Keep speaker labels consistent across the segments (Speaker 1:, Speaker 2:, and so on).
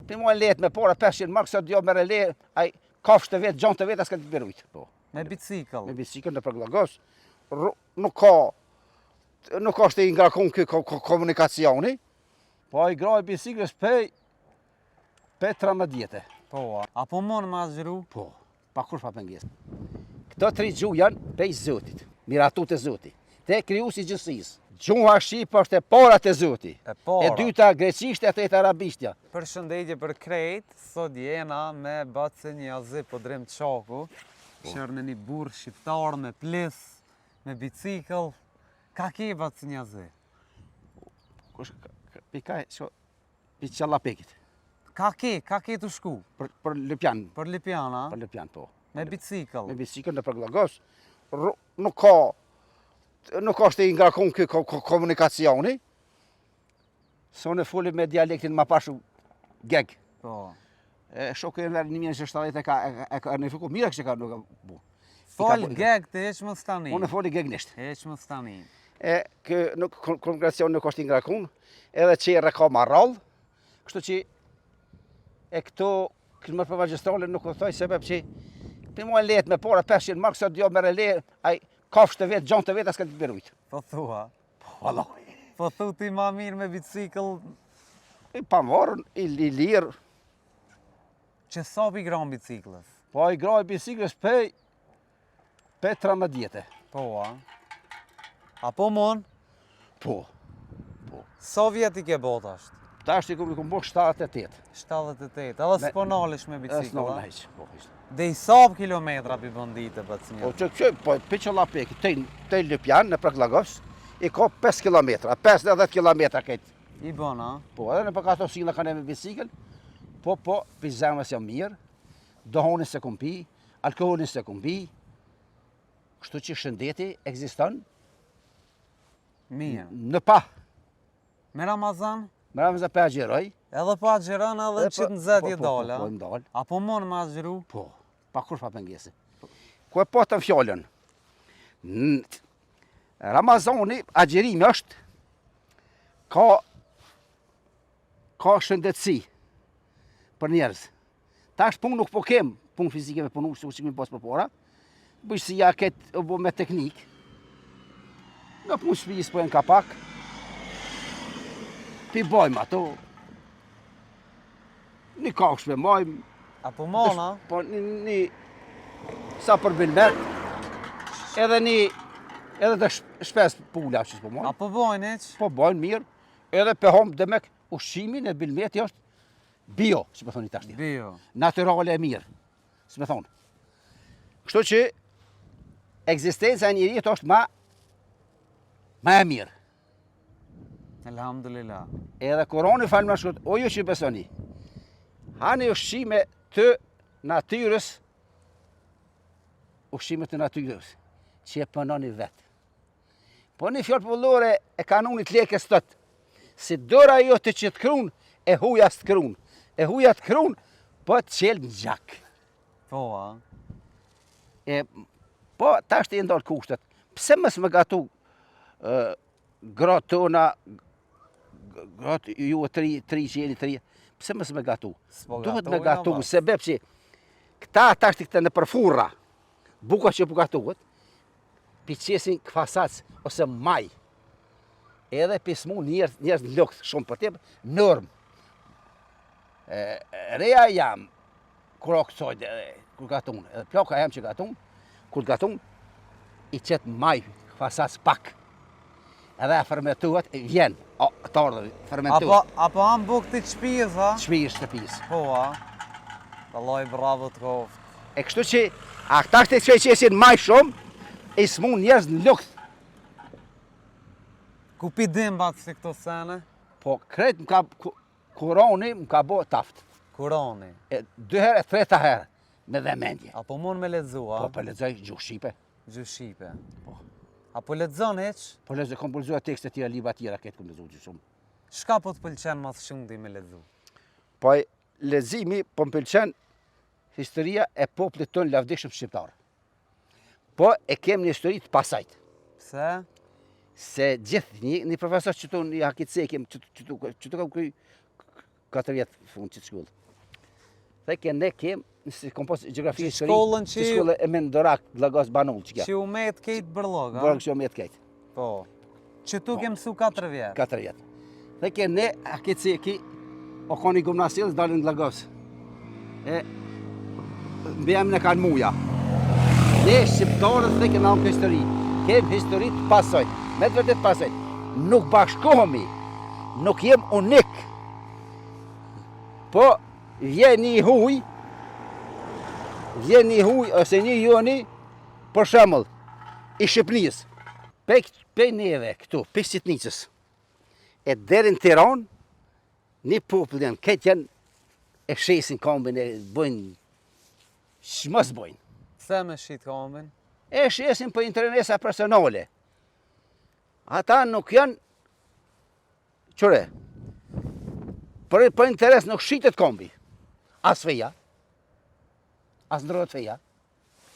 Speaker 1: Për mua letë me para 500 mark, sa djo mere le, ai kafshë të vetë, gjanë të vetë, as ka të berujt. Po.
Speaker 2: Me bicikl?
Speaker 1: Me bicikl në përglagos. Nuk është i ngrakon kë komunikacioni, po ai graj biciklës pe 13 vjetë.
Speaker 2: Po, apo mon ma zhru?
Speaker 1: Po, pa kur pa pengesë. Këto 3 gjuhë janë pej Zotit, miratu të Zotit, te krijuesi i gjithësisë. Gjuha shqipe është e para të Zoti. E dyta greqisht, e treta arabishtja.
Speaker 2: Përshëndetje për krejt, sot jena me Bace Niazi po drem Qaku. Shërë në një burë shqiptar me plis, me bicikl. Ka ke Bace Niazi?
Speaker 1: Pikaj, pi qallapekit.
Speaker 2: Ka ke të shku?
Speaker 1: Për Lipjan.
Speaker 2: Për Lipjan, a?
Speaker 1: Për Lipjan, po.
Speaker 2: Me bicikl?
Speaker 1: Me bicikl në përglagos. Nuk është i ngrakon kë komunikacioni. So në foli me dialektin ma pashu geg.
Speaker 2: Po.
Speaker 1: Shokë e verë 1970 e ka nëfiku, mira kështë e ka nuk e bu.
Speaker 2: Fol geg të heq më stani.
Speaker 1: Unë foli geg nishtë.
Speaker 2: Heq më stani.
Speaker 1: Komunikacioni nuk është i ngrakon, edhe që e reka ma rallë, kështu që e këto këtë mërë për magjistrale nuk u thoj sebeb që për mua letë me para 500 mark, sa djo mere le, ai kafshë të vetë, gjanë të vetë, as ka të berujt.
Speaker 2: Po thua?
Speaker 1: Po, Allah.
Speaker 2: Po thu ti ma mirë me bicikl?
Speaker 1: I pavarën, i lirë.
Speaker 2: Që sa pi gran biciklës?
Speaker 1: Po, i graj biciklës pe 13 vjetë.
Speaker 2: Po, a? Apo mon?
Speaker 1: Po.
Speaker 2: Sa vjet i ke bot ashtë?
Speaker 1: Ta është i këmë bo 78.
Speaker 2: 78, edhe s'po nalish me bicikl, a?
Speaker 1: Heq, po, ishtë.
Speaker 2: Dhe i sap kilometra pi bëndite, Bace Niazi?
Speaker 1: Po, për qallapeki, të Lipjan në Përglagos, i ka 5 kilometra, 50 kilometra këtë.
Speaker 2: I bon, a?
Speaker 1: Po, edhe në për kato sila ka ne me bicikl, po, për zemës jam mirë, dohonin se kumpi, alkoholin se kumpi, kështu që shëndeti egziston
Speaker 2: Mirë.
Speaker 1: në pa.
Speaker 2: Me Ramazan?
Speaker 1: Me Ramazan pa gjeroj.
Speaker 2: Edhe pa gjeron edhe që të nëzetje dola?
Speaker 1: Po, më dalë.
Speaker 2: Apo mon ma zhru?
Speaker 1: Po, pa kur pa pengesi. Ku e po të më fjallën, Ramazani, agjerimi është, ka shëndetësi për njerëz. Ta është punë nuk po kem, punë fizike me punu, që kemi pas për pora, bëjë si ja ketë me teknikë, nga punë shpijis po e në kapak, pi bojmë ato, një kaksh me majmë.
Speaker 2: Apo mona?
Speaker 1: Po një sa për bilmet, edhe të shpes pula që s'po majmë.
Speaker 2: Apo bojnë eq?
Speaker 1: Po bojnë mirë, edhe për hom dhe mek ushqimin e bilmeti është bio, që me thoni tashti.
Speaker 2: Bio.
Speaker 1: Naturale e mirë, që me thonë. Kështu që egzistenca e njeriut është ma e mirë.
Speaker 2: Elhamdulillah.
Speaker 1: Edhe Kurani falë më shkut, o ju që besoni, hani ushqime të natyrës, ushqime të natyrës, që e pënoni vetë. Po një fjallë pëllore e kanunit lekës tëtë, si dora jo të që të krun, e huja së të krun. E huja të krun, po të qelë në gjak.
Speaker 2: Po, a?
Speaker 1: Po, ta është i ndalë kushtet. Pse mësë më gatu gratë tona, gratë ju e tri që jeni tri, pse mësë me gatu? Duhet me gatu, sebeb që këta ta është i këte në përfurra, buka që po gatuhet, pi qesin këfasac ose maj, edhe pi smu njerës në lukët shumë për tepë, nërmë. Reja jam, kur o kësoj, kur gatun, edhe ploka jam që gatun, kur gatun, i qëtë maj, këfasac pak, edhe e fermentuat, vjen, të ardhë, fermentuat.
Speaker 2: Apo am buk të qpijës, ha?
Speaker 1: Qpijës të pijës.
Speaker 2: Po, ha? Vallaj, bravo të koftë.
Speaker 1: E kështu që, a këta është të qesin maj shumë, i smu njerëz në lukët.
Speaker 2: Ku pi dim bakë si këto sene?
Speaker 1: Po, kretë më ka, Kurani më ka bo taftë.
Speaker 2: Kurani?
Speaker 1: 2 herë, 3 herë, me dhe mendje.
Speaker 2: Apo mund me ledzu, ha?
Speaker 1: Po, për ledzoj gjuhë shqipe.
Speaker 2: Gjuhë shqipe.
Speaker 1: Po.
Speaker 2: Apo ledzon eq?
Speaker 1: Po, ledzoj, kom pëllëzua tekstet tjera, liba tjera, këtë kom ledzoj gjë shumë.
Speaker 2: Shka po të pëlqen mas shumë di me ledzu?
Speaker 1: Po, ledzimi po më pëlqen historia e poplit tonë lavdishëm shqiptarë. Po, e kem një histori të pasajt.
Speaker 2: Pse?
Speaker 1: Se gjithë një profesor që tu një hakitse kem, që tu kam 4 vjetë fund që të shkollë. Dhe ke ne kem, si kom pas gjeografi
Speaker 2: Që shkollën që-
Speaker 1: shkollë e Mendorak, Lagos Banull, që kja.
Speaker 2: Që u met kejtë bërlog, a?
Speaker 1: Bërë kështë me të kejtë,
Speaker 2: Po. Që tu ke mësu 4 vjetë.
Speaker 1: 4 vjetë. Dhe ke ne, a këtë si ki, o koni gimnasilës, dalin në Lagos. E, mbjem në kanë muja. Ne shqiptarët dhe ke namë histori. Kem histori të pasojt, me të vërtet pasojt. Nuk bashkohemi, nuk jem unik. Po, vjen një huj, ose një joni, për shemëll, i Shqipënisë. Pej neve këtu, pej Sitnicës, e deri në Tiranë, një popull janë, këtë janë e shesin kombin, e bojnë, shmës bojnë.
Speaker 2: Se me shqit kombin?
Speaker 1: E shesin për interesa personale. Ata nuk janë, qëre, për interes nuk shqitet kombi. As feja, as ndrojët feja,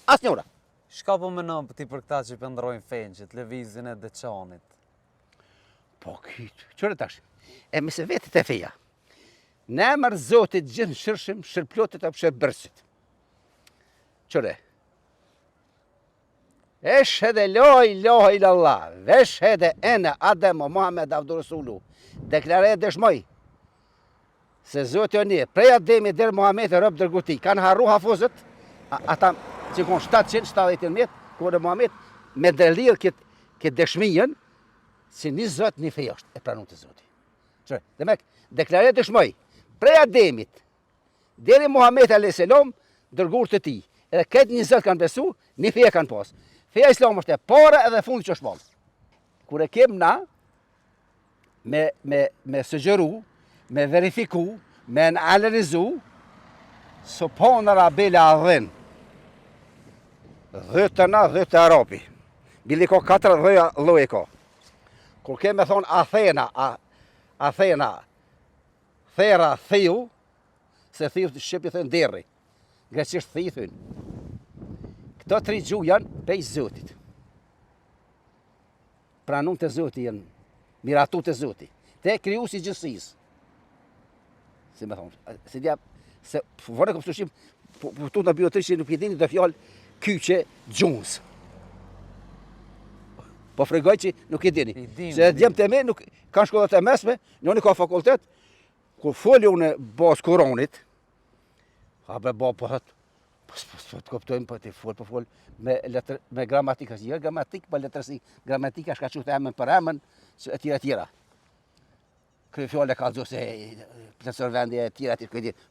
Speaker 1: as njëra.
Speaker 2: Shka po menon për ti për këta që pëndrojnë fejnë, që televizin e deçanit?
Speaker 1: Po kytë, qëre tash, e mëse vetit e feja. Në emër Zotit gjithë shërshim, shërplotit apo shërbërsit. Qëre? Eshhede la ilaha illallah, veshhede ene Adem o Muhammed Abdur Rasulu, deklare dëshmoj, se Zotë o një, prej Ademi dherë Muhammed e rëbë dërguti, kanë harru hafuzët, ata që konë 770 metë, kone Muhammed, me dërlirë këtë dëshmijen, si një Zotë një feja është, e pranu të Zotë. Qërë, dhe mek, deklare dëshmoj, prej Ademit, dherë Muhammed a.s. dërgur të ti, edhe këtë një Zotë kanë besu, një feja kanë pasë. Feja Islam është e para edhe fundi që është malë. Kur e kem na, me sugjeru, me verifiku, me analizu, së po në rabele a dhenë. Dhëtë na, dhëtë Arapi. Bili ko 4 dhëja loje ko. Kur kem me thonë Athena, thera thiu, se thiu të shqipi thënë derri. Greqisht thiu thënë. Këto 3 gjuhë janë pej Zotit. Pranun të Zotit janë, miratu të Zotit. Te kriju si gjësisë. Si me thonë, se dja, se vërë e këmë sushim, po tu në biotri që nuk i dini dhe fjallë kyqe gjunës. Po fregoj që nuk i dini. Se djemë të me, nuk kanë shkollat e mesme, njëni ka fakultet, kur foli unë basë koronit, a be ba po hëtë, po të koptojmë, po të folë, me gramatika, jo gramatik, po letërsi, gramatika shka qëtë emën për emën, e tjera. Kërë fjallë e ka zhu se plësër vendi e tjera,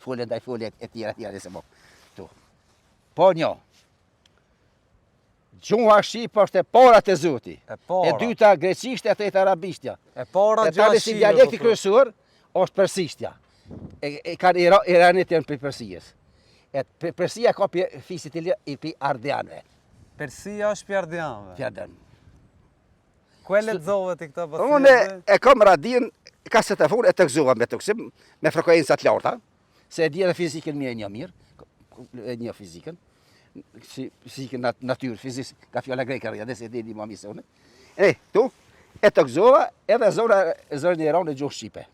Speaker 1: folë ndaj folë e tjera, se mo. Po një, gjuha Shqipa është e para të Zoti, e dyta greqishtja, e treta arabishtja.
Speaker 2: E para
Speaker 1: gjuha Shqipa. E si dialekti kryesor është persishtja. E kanë iranit janë për Persijës. E Persia ka për fisit i për ardianve.
Speaker 2: Persia është për ardianve?
Speaker 1: Për ardianve.
Speaker 2: Ku e lexove ti këtë pasirë?
Speaker 1: Unë e kam radin, ka se të funë e të gëzova me të kësim, me frekuensat larta, se e di edhe fizikën mi e një mirë, e një fizikën, fizikën natyrë, fizikë, ka fjalla greka rrja, dhe se e di ma misë unë. E, tu, e të gëzova edhe zërën e Iran e gjuhë Shqipe.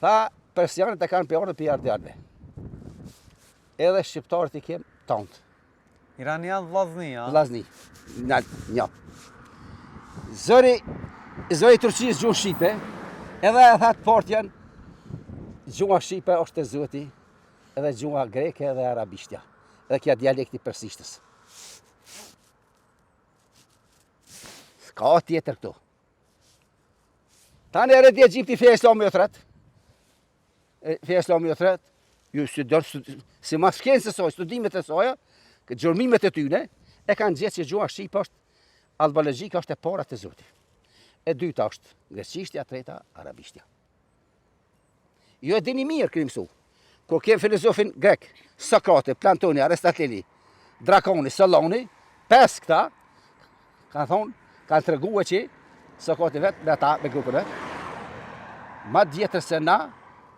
Speaker 1: Tha, persianët e kanë për orën për ardianve. Edhe shqiptarët i kemë tantë.
Speaker 2: Iranian Vllazni, a?
Speaker 1: Vllazni, një. Zëri Turqisë gjuhë Shqipe, edhe e thatë partjen, gjuha Shqipe është e Zoti, edhe gjuha greke edhe arabishtja, edhe kja dialekti persishtës. Ska tjetër këtu. Tani e redi Egjipti feja Islami o thret, ju si ma shkenë se soj, studimet e soja, gjërmimet e tyne, e kanë gjithë që gjuha Shqipe është, albalegjika është e para të Zotit. E dyta është greqishtja, treta arabishtja. Jo e dini mirë kërë mësu. Kur kemë filozofin grek, Sokrati, Platoni, Aristoteli, Drakoni, Soloni, 5 këta, kanë thonë, kanë të reguë që Sokrati vetë, me ata, me grupën vetë, ma djetër se na,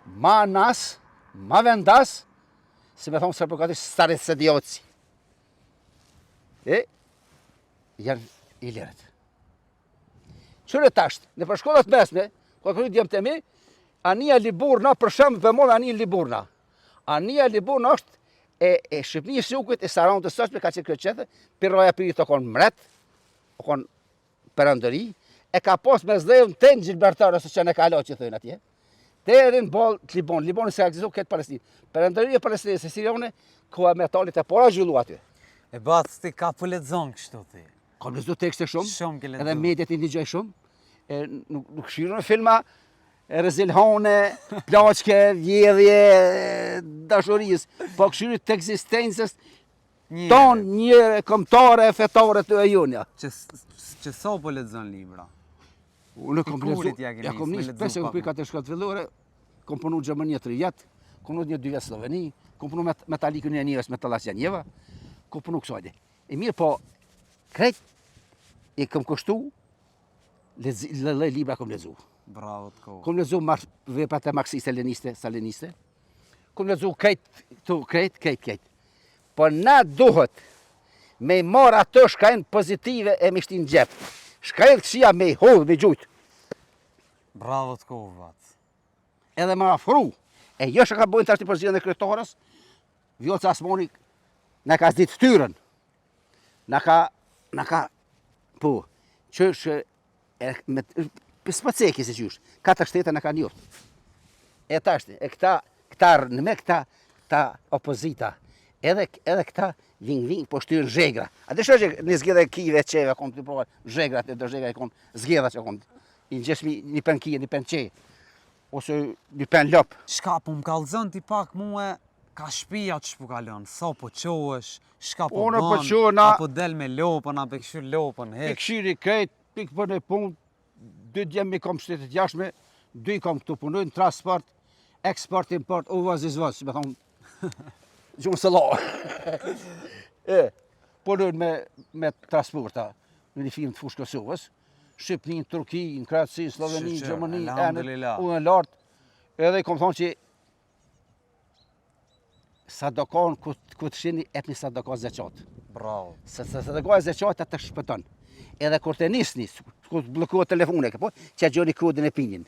Speaker 1: ma nas, ma vendas, si me thonë sërpërkatisht starit se dioci. E, janë i lirët. Qërë tashtë, në përshkollat mesme, kërë kërë djemë të mi, Ania Liburna, për shemb për mod Ania Liburna. Ania Liburna është e Shqipërisë së Jugut e Saranut të sotme ka qenë kryeqytet, Pirroja Pyrit o kon mret, o kon perandëri, e ka pas me zdhejën ten Gjilbertar ose që ne ka që thënë atje. Deri në ball të Libon. Liboni se ekziston këtë Palestinë. Perandëria e Palestinës e Sirione ku metalit e para zhvillu aty.
Speaker 2: E bac ti ka po lexon kështu ti.
Speaker 1: Kam lexuar tekste shumë.
Speaker 2: Shumë ke lexuar.
Speaker 1: Edhe mediat i ndigjoj shumë. E nuk shirën filma rezilhone, plaçke, vjedhje, dashurisë, po këshirin të ekzistencës ton një kombëtare fetare të ajonja.
Speaker 2: Që sa po lexon libra?
Speaker 1: Unë kom
Speaker 2: Pikurit
Speaker 1: lexuar,
Speaker 2: ja ke
Speaker 1: ja kom
Speaker 2: nisë,
Speaker 1: nisë
Speaker 2: me
Speaker 1: pesë
Speaker 2: lexu
Speaker 1: kom
Speaker 2: pak,
Speaker 1: 4 shkollë fillore, kom punu në Gjermani 3 vjet, kom punu 2 vjet në Sloveni, kom punu metalikën e njërës me Tallas Janjeva, kom punu kësajde. E mirë po, krejt e kom kushtu, libra kom lexu.
Speaker 2: Bravo të kohë.
Speaker 1: Kom lexu veprat e marksiste, staliniste. Kom lexu krejt. Po na duhet me marr ato shkajnë pozitive e me shtin gjep. Shkajnë kësia me hodh, me gjujt.
Speaker 2: Bravo të kohë, vac.
Speaker 1: Edhe më afru. E jo që ka bojnë tash të përzirën e kryetarës, Vjoca Asmoni na ka zdit ftyrën. Na ka, po, që me spaceki se qysh, 4 shtete na ka njort. E tashti, e këta në me këta opozita, edhe këta ving po shtyrën zhegra. A të shoqë në zgjedhje kive çeve kon të po zhegrat e do zhegra e kon zgjedha që kon. I ngjeshmi një pen kije, një pen çe. Ose një pen lop.
Speaker 2: Shka po më kallzon ti pak mua ka shtëpia që po kalon, sa po qohesh, shka po
Speaker 1: Unë
Speaker 2: bën,
Speaker 1: po qohena,
Speaker 2: apo del me lopën, apo kështu lopën,
Speaker 1: I
Speaker 2: hek.
Speaker 1: këshiri krejt, pik për në punë, 2 djemë i kom shtetet jashme, 2 i kom këtu punojnë, transport, eksport, import, uvaz i zvaz, me thonë, gjumë së la. Punojnë me transporta, në një firmë të fushë Kosovës, Shqipni, Turki, në Kroaci, Sloveni, Gjermani, unë e lartë, edhe i kom thonë që sadakon ku të shini etni sadaka zeqatë.
Speaker 2: Bravo.
Speaker 1: Se sadaka e zeqatë të shpëton. Edhe kur të nisni, kur të blokohet telefone, që gjoni kodin e pinjin.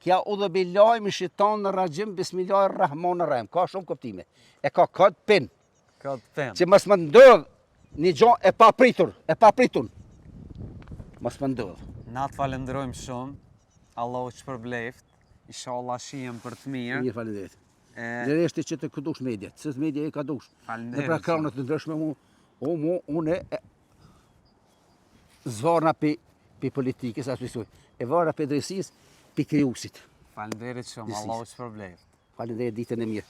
Speaker 1: Kja u dhe bilaj mi shitan në rajim, bismillah rahman në rahim. Ka shumë kuptime. E ka kod pin.
Speaker 2: Ka të pen.
Speaker 1: Që mos më ndodh një gjo e papritur. Mos më ndodh.
Speaker 2: Na të falenderojmë shumë, Allahu që përbleft, inshallah shihem për të mirë.
Speaker 1: Mirë falenderit.
Speaker 2: E,
Speaker 1: Lëreshti që të këdush mediat, se media e ka dush. Dhe pra kranët të ndryshme unë zvarna pe politikës, e varna pe drejtësisë, pe krijuesit.
Speaker 2: falenderit shumë, Allahu që përbleft.
Speaker 1: Falenderit ditën e mirë.